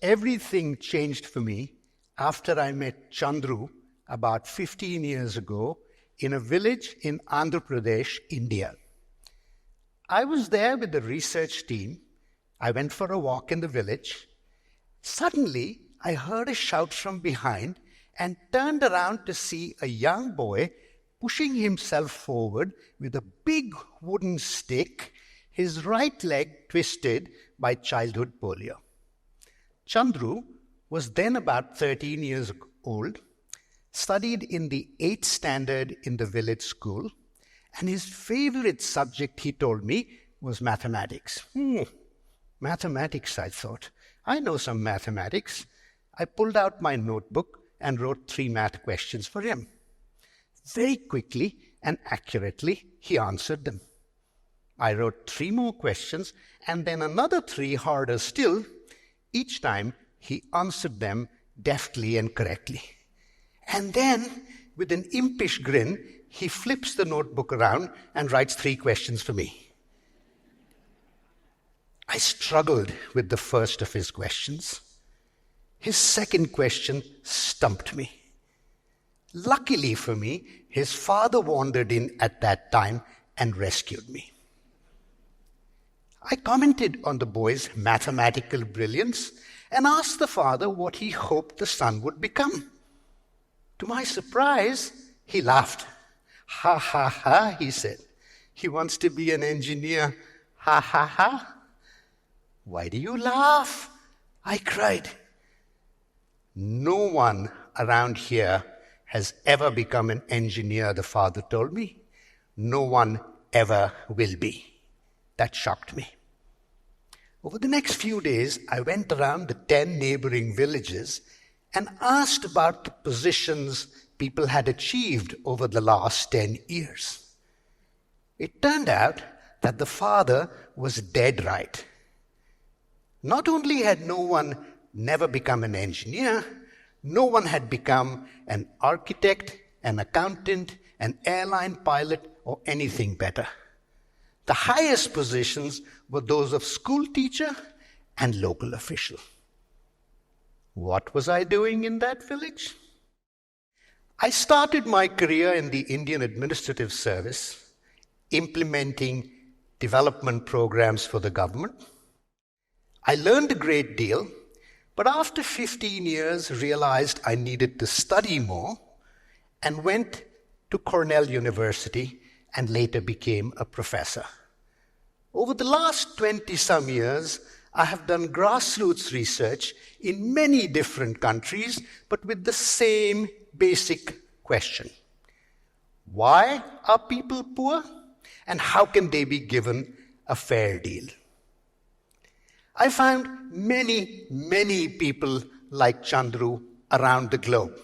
Everything changed for me after I met Chandru about 15 years ago in a village in Andhra Pradesh, India. I was there with the research team. I went for a walk in the village. Suddenly, I heard a shout from behind and turned around to see a young boy pushing himself forward with a big wooden stick, his right leg twisted by childhood polio. Chandru was then about 13 years old, studied in the 8th standard in the village school, and his favorite subject, he told me, was mathematics. Mathematics, I thought. I know some mathematics. I pulled out my notebook and wrote 3 math questions for him. Very quickly and accurately, he answered them. I wrote 3 more questions and then another 3 harder still. Each time, he answered them deftly and correctly. And then, with an impish grin, he flips the notebook around and writes 3 questions for me. I struggled with the first of his questions. His second question stumped me. Luckily for me, his father wandered in at that time and rescued me. I commented on the boy's mathematical brilliance and asked the father what he hoped the son would become. To my surprise, he laughed. Ha ha ha, he said. He wants to be an engineer. Ha ha ha. Why do you laugh? I cried. No one around here has ever become an engineer, the father told me. No one ever will be. That shocked me. Over the next few days, I went around the 10 neighboring villages and asked about the positions people had achieved over the last 10 years. It turned out that the father was dead right. Not only had no one never become an engineer, no one had become an architect, an accountant, an airline pilot, or anything better. The highest positions were those of school teacher and local official. What was I doing in that village? I started my career in the Indian Administrative Service, implementing development programs for the government. I learned a great deal, but after 15 years realized I needed to study more and went to Cornell University and later became a professor. Over the last 20-some years, I have done grassroots research in many different countries, but with the same basic question. Why are people poor? And how can they be given a fair deal? I found many people like Chandru around the globe.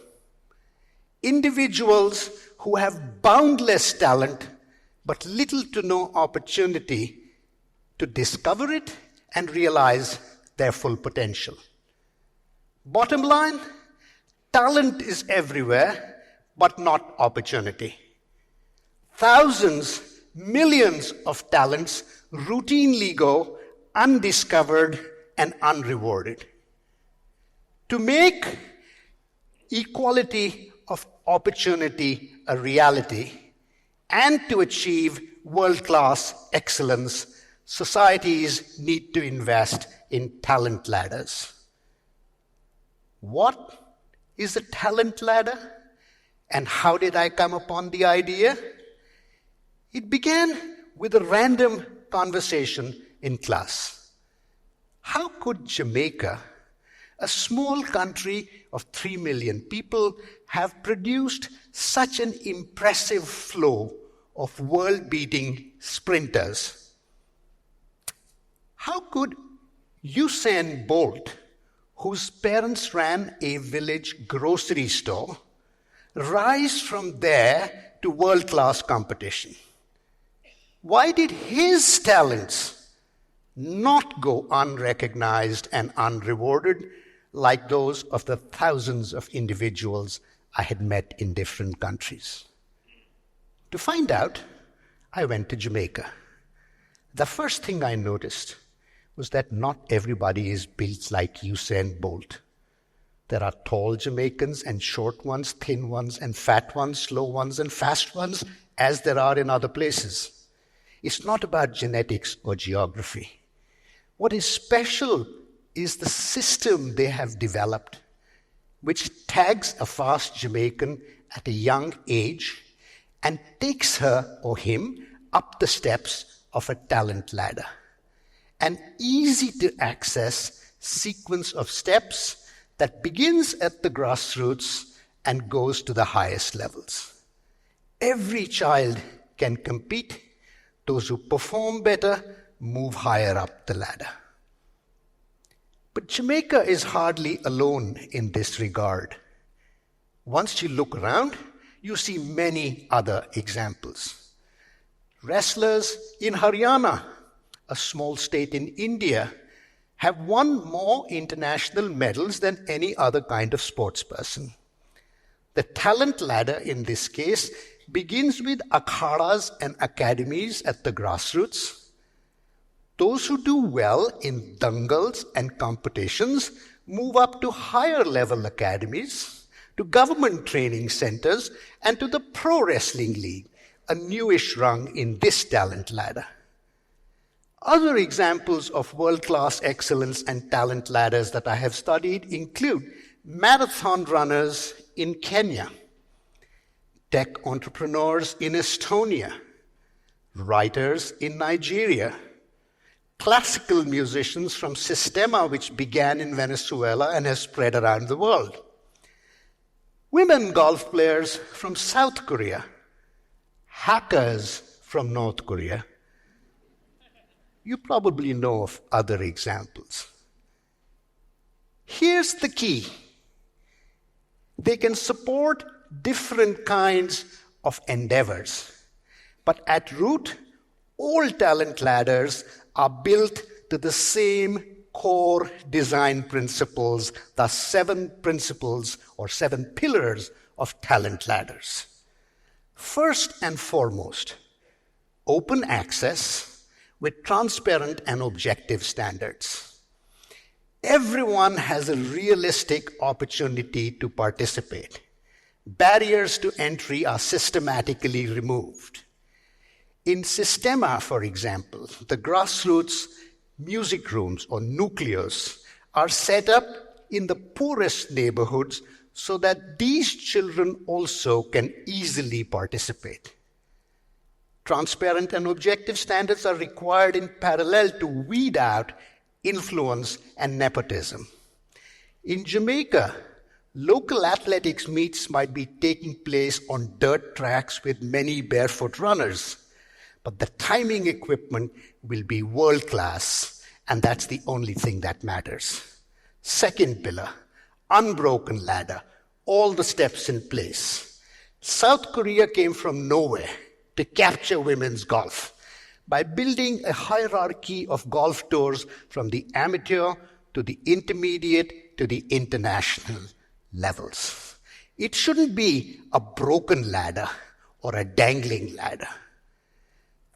Individuals who have boundless talent, but little to no opportunity to discover it and realize their full potential. Bottom line, talent is everywhere, but not opportunity. Thousands, millions of talents routinely go undiscovered and unrewarded. To make equality of opportunity a reality and to achieve world-class excellence, societies need to invest in talent ladders. What is a talent ladder? And how did I come upon the idea? It began with a random conversation in class. How could Jamaica, a small country of 3 million people, have produced such an impressive flow of world-beating sprinters? How could Usain Bolt, whose parents ran a village grocery store, rise from there to world-class competition? Why did his talents not go unrecognized and unrewarded like those of the thousands of individuals I had met in different countries? To find out, I went to Jamaica. The first thing I noticed was that not everybody is built like Usain Bolt. There are tall Jamaicans and short ones, thin ones and fat ones, slow ones and fast ones, as there are in other places. It's not about genetics or geography. What is special is the system they have developed, which tags a fast Jamaican at a young age and takes her or him up the steps of a talent ladder. An easy-to-access sequence of steps that begins at the grassroots and goes to the highest levels. Every child can compete. Those who perform better move higher up the ladder. But Jamaica is hardly alone in this regard. Once you look around, you see many other examples. Wrestlers in Haryana, a small state in India, have won more international medals than any other kind of sportsperson. The talent ladder in this case begins with akhadas and academies at the grassroots. Those who do well in dangals and competitions move up to higher level academies, to government training centers, and to the Pro Wrestling League, a newish rung in this talent ladder. Other examples of world-class excellence and talent ladders that I have studied include marathon runners in Kenya, tech entrepreneurs in Estonia, writers in Nigeria, classical musicians from Sistema, which began in Venezuela and has spread around the world, women golf players from South Korea, hackers from North Korea. You probably know of other examples. Here's the key. They can support different kinds of endeavors, but at root, all talent ladders are built to the same core design principles, the 7 principles or 7 pillars of talent ladders. First and foremost, open access with transparent and objective standards. Everyone has a realistic opportunity to participate. Barriers to entry are systematically removed. In Sistema, for example, the grassroots music rooms or nucleus are set up in the poorest neighborhoods so that these children also can easily participate. Transparent and objective standards are required in parallel to weed out influence and nepotism. In Jamaica, local athletics meets might be taking place on dirt tracks with many barefoot runners, but the timing equipment will be world-class, and that's the only thing that matters. Second pillar, unbroken ladder, all the steps in place. South Korea came from nowhere to capture women's golf by building a hierarchy of golf tours from the amateur to the intermediate to the international levels. It shouldn't be a broken ladder or a dangling ladder.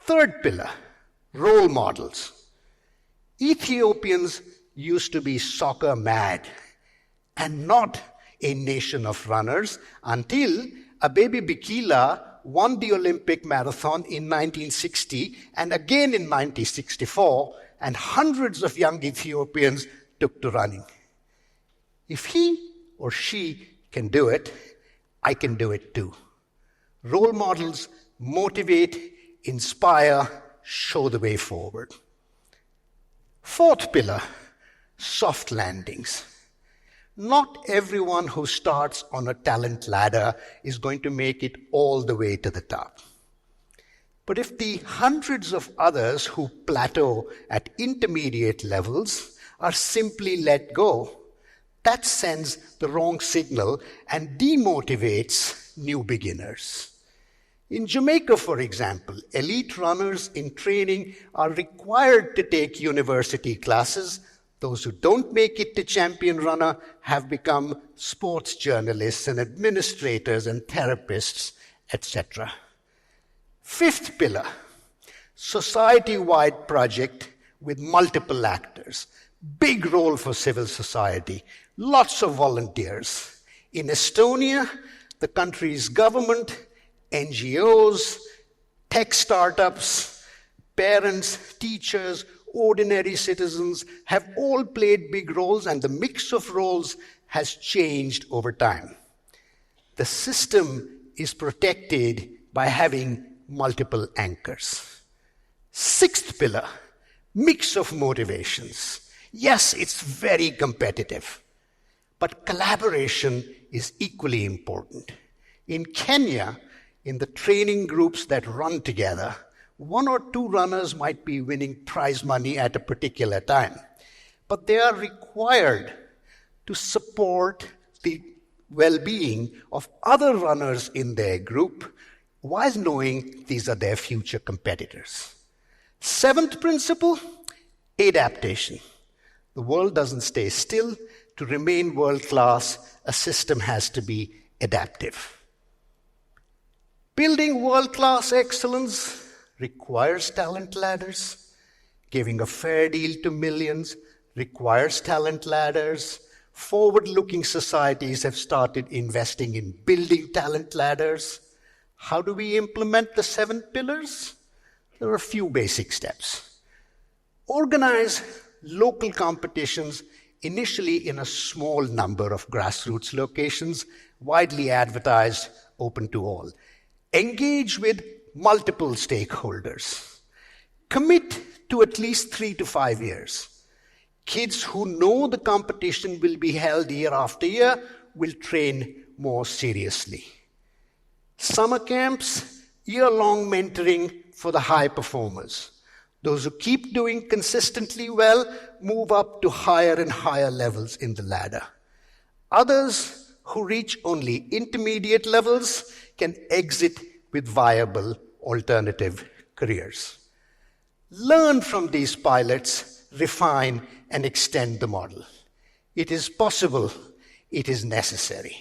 Third pillar, role models. Ethiopians used to be soccer mad and not a nation of runners until Abebe Bikila won the Olympic marathon in 1960 and again in 1964, and hundreds of young Ethiopians took to running. If he or she can do it, I can do it too. Role models motivate, inspire, show the way forward. Fourth pillar, soft landings. Not everyone who starts on a talent ladder is going to make it all the way to the top. But if the hundreds of others who plateau at intermediate levels are simply let go, that sends the wrong signal and demotivates new beginners. In Jamaica, for example, elite runners in training are required to take university classes. Those who don't make it to champion runner have become sports journalists and administrators and therapists, etc. Fifth pillar, society-wide project with multiple actors. Big role for civil society, lots of volunteers. In Estonia, the country's government, NGOs, tech startups, parents, teachers, ordinary citizens have all played big roles, and the mix of roles has changed over time. The system is protected by having multiple anchors. Sixth pillar, mix of motivations. Yes, it's very competitive, but collaboration is equally important. In Kenya, in the training groups that run together, 1 or 2 runners might be winning prize money at a particular time, but they are required to support the well-being of other runners in their group while knowing these are their future competitors. Seventh principle, adaptation. The world doesn't stay still. To remain world-class, a system has to be adaptive. Building world-class excellence requires talent ladders. Giving a fair deal to millions requires talent ladders. Forward-looking societies have started investing in building talent ladders. How do we implement the 7 pillars? There are a few basic steps. Organize local competitions initially in a small number of grassroots locations, widely advertised, open to all. Engage with multiple stakeholders. Commit to at least 3 to 5 years. Kids who know the competition will be held year after year will train more seriously. Summer camps, year-long mentoring for the high performers. Those who keep doing consistently well move up to higher and higher levels in the ladder. Others who reach only intermediate levels can exit with viable alternative careers. Learn from these pilots, refine and extend the model. It is possible, it is necessary.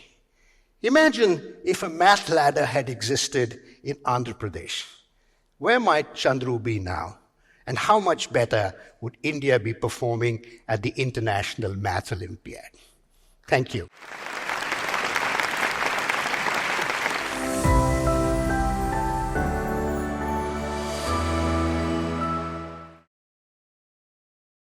Imagine if a math ladder had existed in Andhra Pradesh. Where might Chandru be now? And how much better would India be performing at the International Math Olympiad? Thank you.